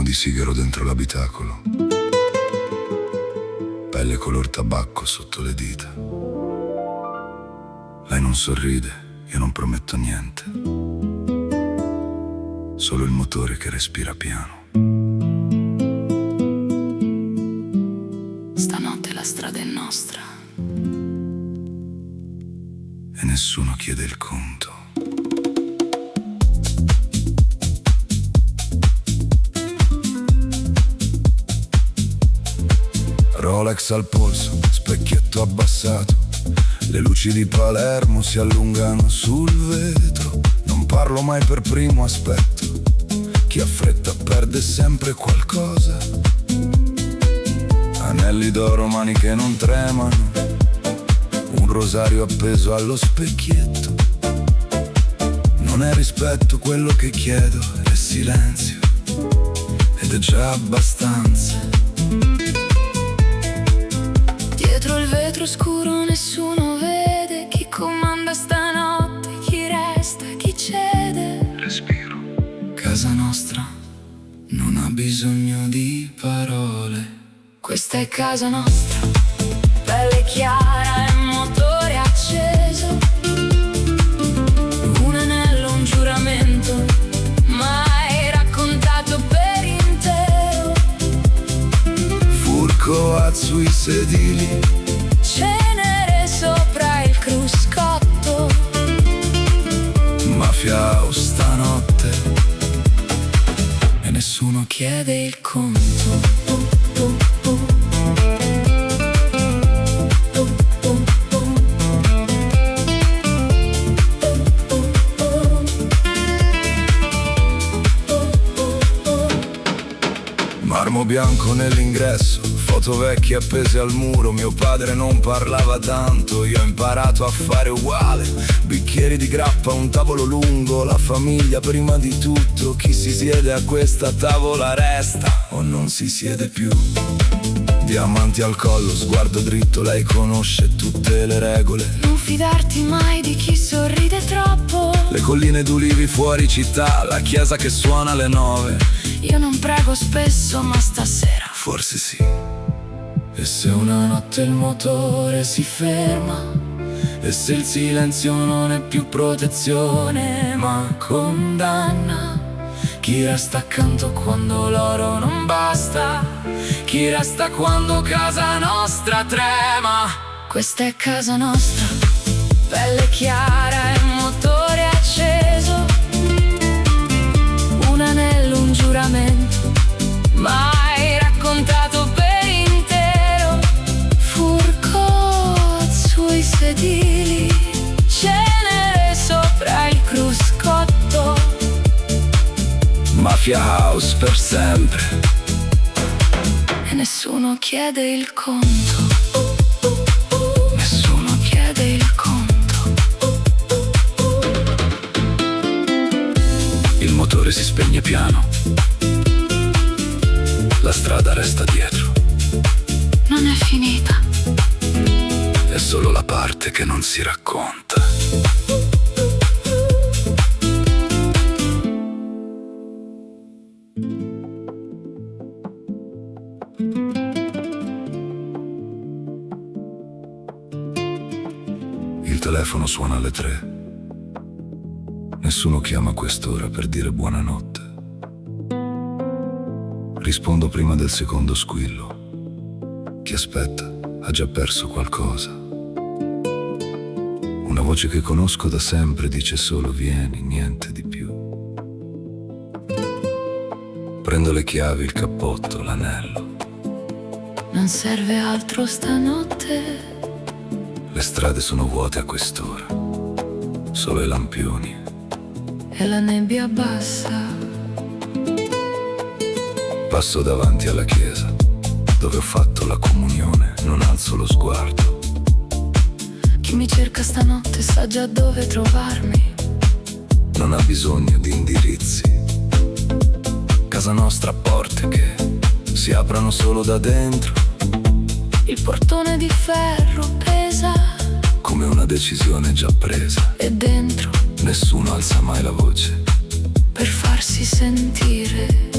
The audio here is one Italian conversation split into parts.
di sigaro dentro l'abitacolo, pelle color tabacco sotto le dita. Lei non sorride, io non prometto niente, solo il motore che respira piano. Stanotte la strada è nostra E nessuno chiede il conto. Rolex al polso, specchietto abbassato, le luci di Palermo si allungano sul vetro. Non parlo mai per primo, aspetto, chi ha fretta perde sempre qualcosa. Anelli d'oro, mani che non tremano, un rosario appeso allo specchietto. Non è rispetto quello che chiedo, è silenzio, ed è già abbastanza. Dietro il vetro scuro nessuno vede chi comanda stanotte, chi resta, chi cede. Respiro. Casa nostra non ha bisogno di parole. Questa è casa nostra, pelle chiara e motore acceso. Un anello, un giuramento, mai raccontato per intero. Furco sui sedili, Cenere sopra il cruscotto. mafia stanotte, E nessuno chiede il conto. marmo bianco nell'ingresso, foto vecchie appese al muro. Mio padre non parlava tanto, io ho imparato a fare uguale. Bicchieri di grappa, un tavolo lungo, la famiglia prima di tutto. Chi si siede a questa tavola resta o non si siede più. Diamanti al collo, sguardo dritto, lei conosce tutte le regole. Non fidarti mai di chi sorride troppo. Le colline d'ulivi fuori città, la chiesa che suona alle 9. Io non prego spesso, ma stasera Forse sì. E se una notte il motore si ferma, e se il silenzio non è più protezione ma condanna, chi resta accanto quando l'oro non basta, chi resta quando casa nostra trema. Questa è casa nostra, pelle chiara e motore acceso. Un anello, un giuramento, mai raccontato per intero. Furco sui sedili, cenere sopra il cruscotto. Mafia house per sempre. E nessuno chiede il conto. Nessuno chiede il conto. Il motore si spegne piano, la strada resta dietro. Non è finita. È solo la parte che non si racconta. Il telefono suona alle 3. Nessuno chiama a quest'ora per dire buonanotte. Rispondo prima del secondo squillo. Chi aspetta ha già perso qualcosa. Una voce che conosco da sempre dice solo vieni, niente di più. Prendo le chiavi, il cappotto, l'anello. Non serve altro stanotte. Le strade sono vuote a quest'ora, solo i lampioni. E la nebbia bassa. Passo davanti alla chiesa, dove ho fatto la comunione, non alzo lo sguardo. Chi mi cerca stanotte sa già dove trovarmi. Non ha bisogno di indirizzi. Casa nostra ha porte che si aprono solo da dentro. Il portone di ferro pesa, Come una decisione già presa. e dentro Nessuno alza mai la voce. per farsi sentire.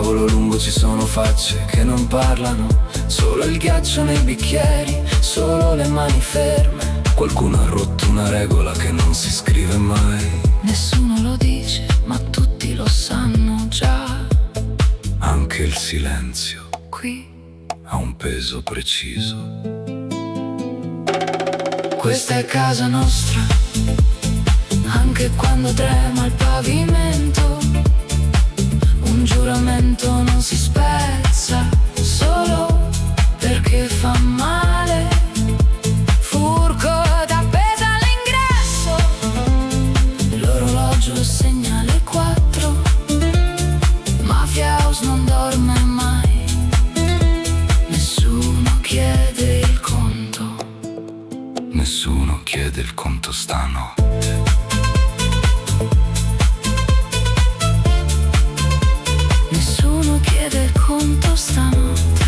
tavolo lungo ci sono facce che non parlano, solo il ghiaccio nei bicchieri, solo le mani ferme. Qualcuno ha rotto una regola che non si scrive mai. Nessuno lo dice, ma tutti lo sanno già. Anche il silenzio Qui ha un peso preciso. questa è casa nostra, anche quando trema il pavimento. Un giuramento non si spezza solo perché fa male. Furco d'appesa all'ingresso, l'orologio segna le 4. Mafia house non dorme mai, nessuno chiede il conto. Nessuno chiede il conto stanotte. Nessuno chiede il conto stanotte.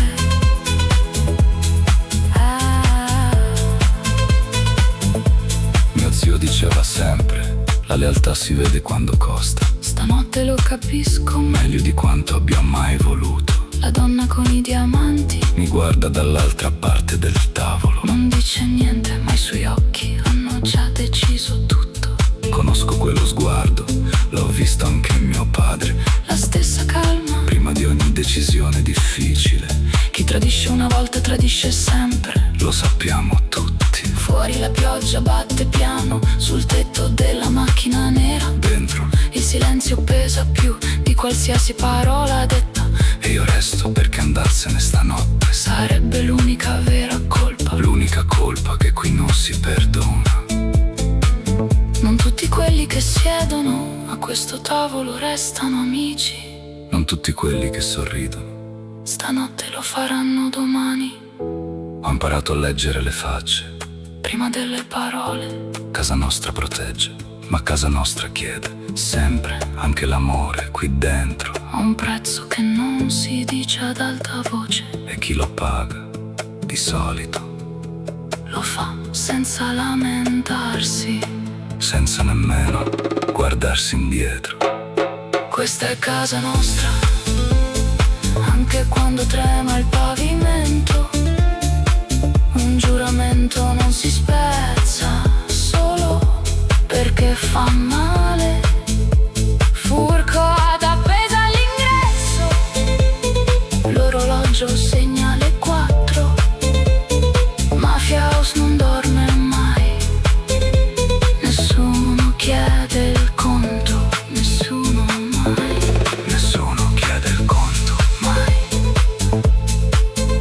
Mio zio diceva sempre: la lealtà si vede quando costa, Stanotte lo capisco meglio di quanto abbia mai voluto. La donna con i diamanti Mi guarda dall'altra parte del tavolo. non dice niente, ma i suoi occhi hanno già deciso tutto. Conosco quello sguardo, l'ho visto anche in mio padre, La stessa calma. prima di ogni decisione difficile. Chi tradisce una volta tradisce sempre. Lo sappiamo tutti. Fuori la pioggia batte piano sul tetto della macchina nera. Dentro, Il silenzio pesa più di qualsiasi parola detta. e io resto perché andarsene stanotte Sarebbe l'unica vera colpa. l'unica colpa che qui non si perdona. Non tutti quelli che siedono a questo tavolo restano amici. Non tutti quelli che sorridono. Stanotte lo faranno domani, Ho imparato a leggere le facce. prima delle parole. Casa nostra protegge, ma casa nostra chiede sempre anche l'amore qui dentro. Ha un prezzo che non si dice ad alta voce. E chi lo paga, di solito, Lo fa senza lamentarsi. senza nemmeno guardarsi indietro. Questa è casa nostra, anche quando trema il pavimento. Un giuramento non si spezza solo perché fa male. Furco ad appesa all'ingresso, l'orologio segna le 4. Mafia house non dorme mai, nessuno chiede il conto. Nessuno mai, Nessuno chiede il conto. mai.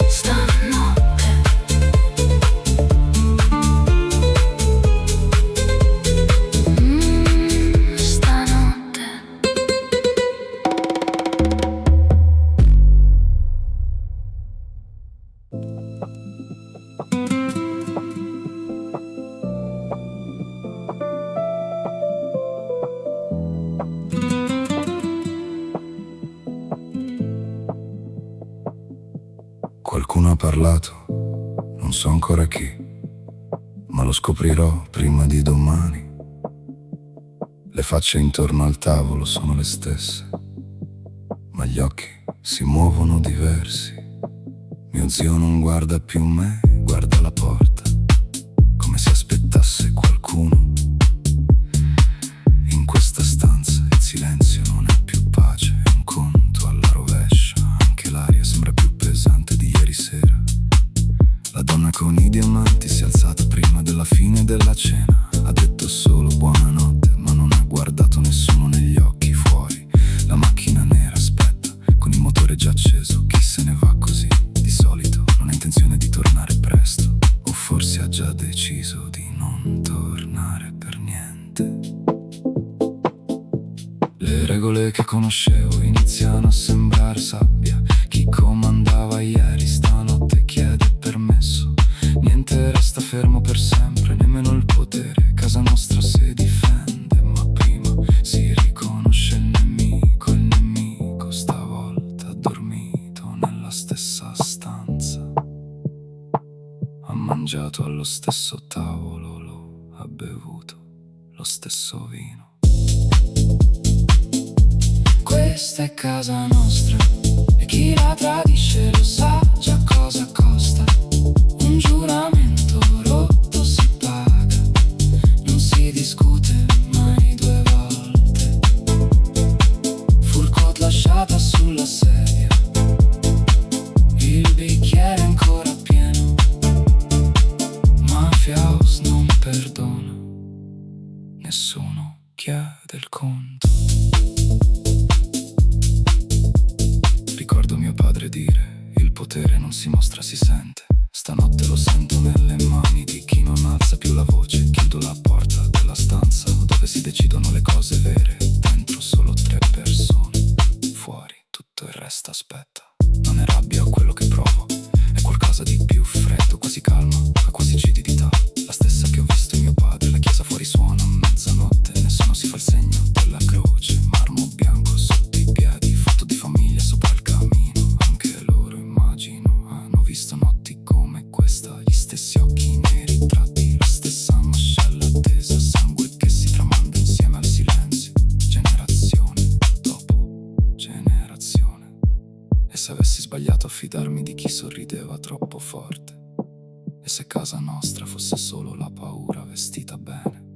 Stanotte stanotte. Qualcuno ha parlato, non so ancora chi, ma lo scoprirò prima di domani. Le facce intorno al tavolo sono le stesse, ma gli occhi si muovono diversi. Mio zio non guarda più me, guarda la porta, come se aspettasse qualcuno. In questa stanza il silenzio non è più pace, è un conto alla rovescia. Anche l'aria sembra più pesante di ieri sera. La donna con i diamanti si è alzata prima della fine della cena. Ha detto solo buonanotte, ma non ha guardato nessuno negli occhi. Fuori la macchina nera aspetta, con il motore già acceso. Chi se ne va così? Di solito non ha intenzione di tornare presto, o forse ha già deciso di non tornare per niente. Le regole che conoscevo iniziano a sembrare sabbia. Chi comandava ieri stanotte chiede permesso. Niente resta fermo per sempre, nemmeno il potere. Casa nostra si difende, ma prima si riconosce il nemico stavolta ha dormito nella stessa stanza. Ha mangiato allo stesso tavolo, lo ha bevuto lo stesso vino. Questa è casa nostra, chi la tradisce lo sa già cosa costa. Un giuramento rotto si paga, non si discute mai due volte. Furcot lasciata sulla sedia, il bicchiere ancora pieno. Mafia House non perdona, nessuno chiede il conto. Ricordo mio padre dire: il potere non si mostra, si sente. Stanotte lo sento nelle mani di chi non alza più la voce. Chiudo la porta della stanza dove si decidono le cose vere. Dentro solo 3 persone, fuori tutto il resto aspetta. Non è rabbia quello che provo, è qualcosa di più freddo, quasi calma, fa quasi acidità. La stessa che ho visto in mio padre. La chiesa fuori suona a mezzanotte, nessuno si fa il segno della croce. Marmo bianco sotto i piedi, foto di famiglia sopra il camino. Anche loro immagino hanno visto notti come questa, gli stessi occhi neri tratti, la stessa mascella attesa, sangue che si tramanda insieme al silenzio, generazione dopo generazione. E se avessi sbagliato a fidarmi di chi sorrideva troppo forte, e se casa nostra fosse solo la paura vestita bene.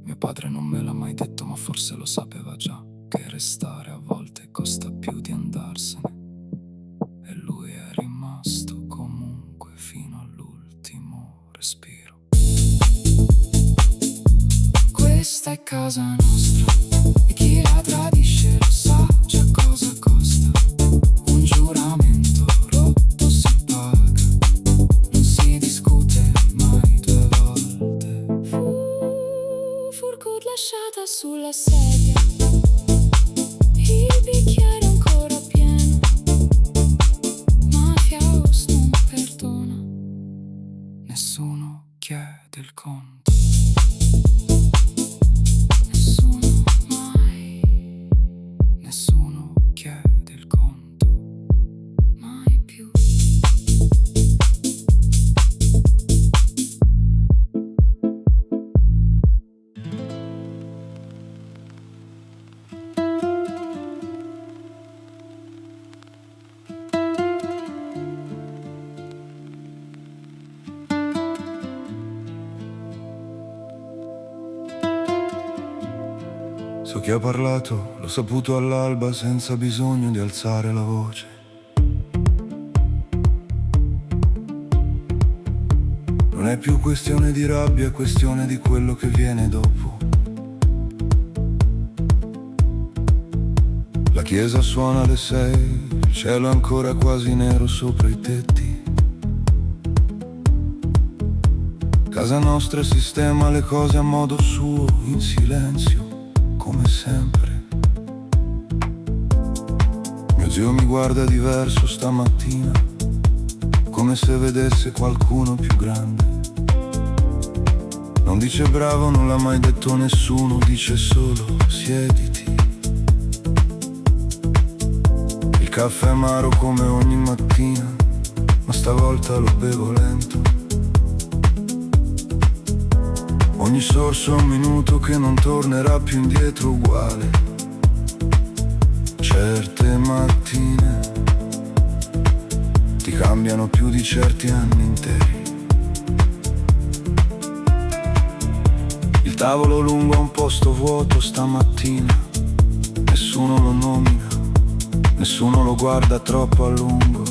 Mio padre non me l'ha mai detto, ma forse lo sapeva già, che restare a volte costa più di andarsene. E lui è rimasto comunque fino all'ultimo respiro. Questa è casa nostra, e chi la tradisce lo sa già cosa costa. Un giuramento rotto si paga, non si discute mai due volte. Furcot lasciata sulla sedia, il bicchiere ancora pieno. Mafia House non perdona, nessuno chiede il conto. Nessuno mai, nessuno chiede il conto, mai più. So chi ha parlato, l'ho saputo all'alba senza bisogno di alzare la voce. Non è più questione di rabbia, è questione di quello che viene dopo. La chiesa suona alle 6, il cielo è ancora quasi nero sopra i tetti. Casa nostra sistema le cose a modo suo, in silenzio, come sempre. Mio zio mi guarda diverso stamattina, come se vedesse qualcuno più grande. Non dice bravo, non l'ha mai detto nessuno, dice solo siediti. Il caffè è amaro come ogni mattina, ma stavolta lo bevo lento. Ogni sorso è un minuto che non tornerà più indietro uguale. Certe mattine ti cambiano più di certi anni interi. Il tavolo lungo a un posto vuoto stamattina, nessuno lo nomina, nessuno lo guarda troppo a lungo.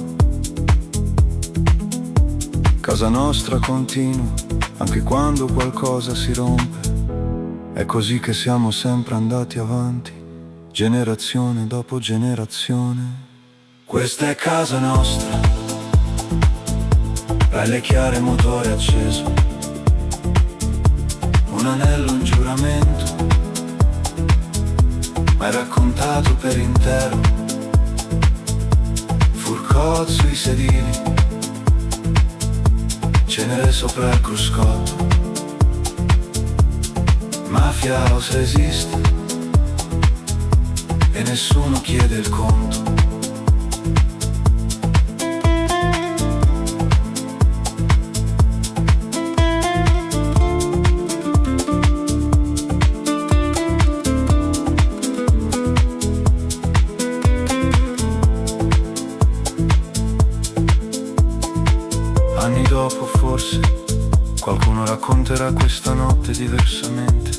Casa nostra continua, anche quando qualcosa si rompe. È così che siamo sempre andati avanti, generazione dopo generazione. Questa è casa nostra, pelle chiare, motore acceso, un anello, un giuramento, mai raccontato per intero. Furcot sui sedili, cenere sopra il cruscotto. Mafia House esiste e nessuno chiede il conto. racconterà questa notte diversamente.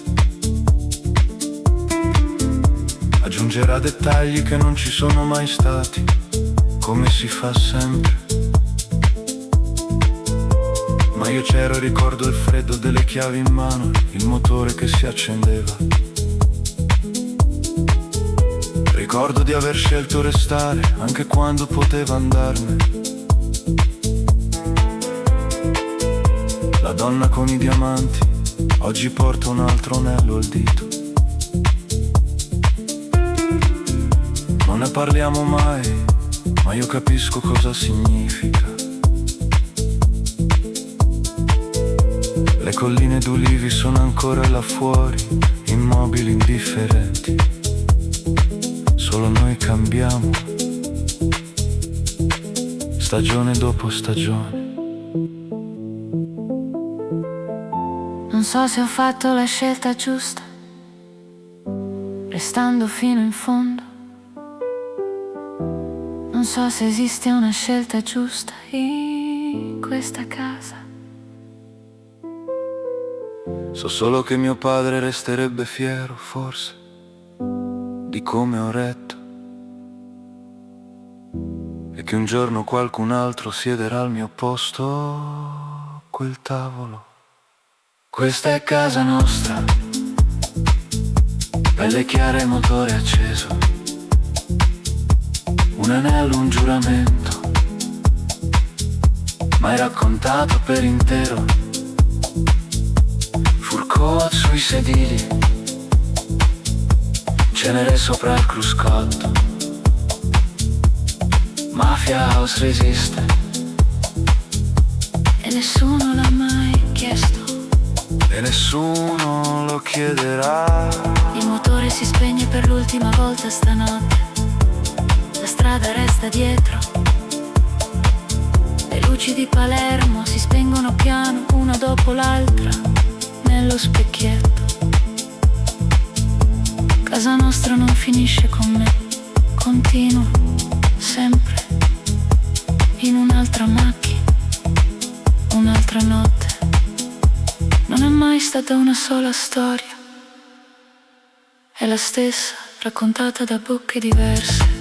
Aggiungerà dettagli che non ci sono mai stati, come si fa sempre. Ma io c'ero e ricordo il freddo delle chiavi in mano, il motore che si accendeva. Ricordo di aver scelto restare anche quando poteva andarmene. La donna con i diamanti oggi porta un altro anello al dito. Non ne parliamo mai, ma io capisco cosa significa. Le colline d'ulivi sono ancora là fuori, immobili, indifferenti. Solo noi cambiamo, stagione dopo stagione. Non so se ho fatto la scelta giusta, restando fino in fondo. Non so se esiste una scelta giusta in questa casa. So solo che mio padre resterebbe fiero, forse, di come ho retto, e che un giorno qualcun altro siederà al mio posto a quel tavolo. Questa è casa nostra, pelle chiara e motore acceso, un anello, un giuramento, mai raccontato per intero. Furcoat sui sedili, cenere sopra il cruscotto. Mafia House resiste E nessuno l'ha mai chiesto, e nessuno lo chiederà. il motore si spegne per l'ultima volta stanotte, la strada resta dietro. Le luci di Palermo si spengono piano, una dopo l'altra, nello specchietto. Casa nostra non finisce con me, continuo, sempre, in un'altra macchina, un'altra notte. Non è mai stata una sola storia, è la stessa, raccontata da bocche diverse.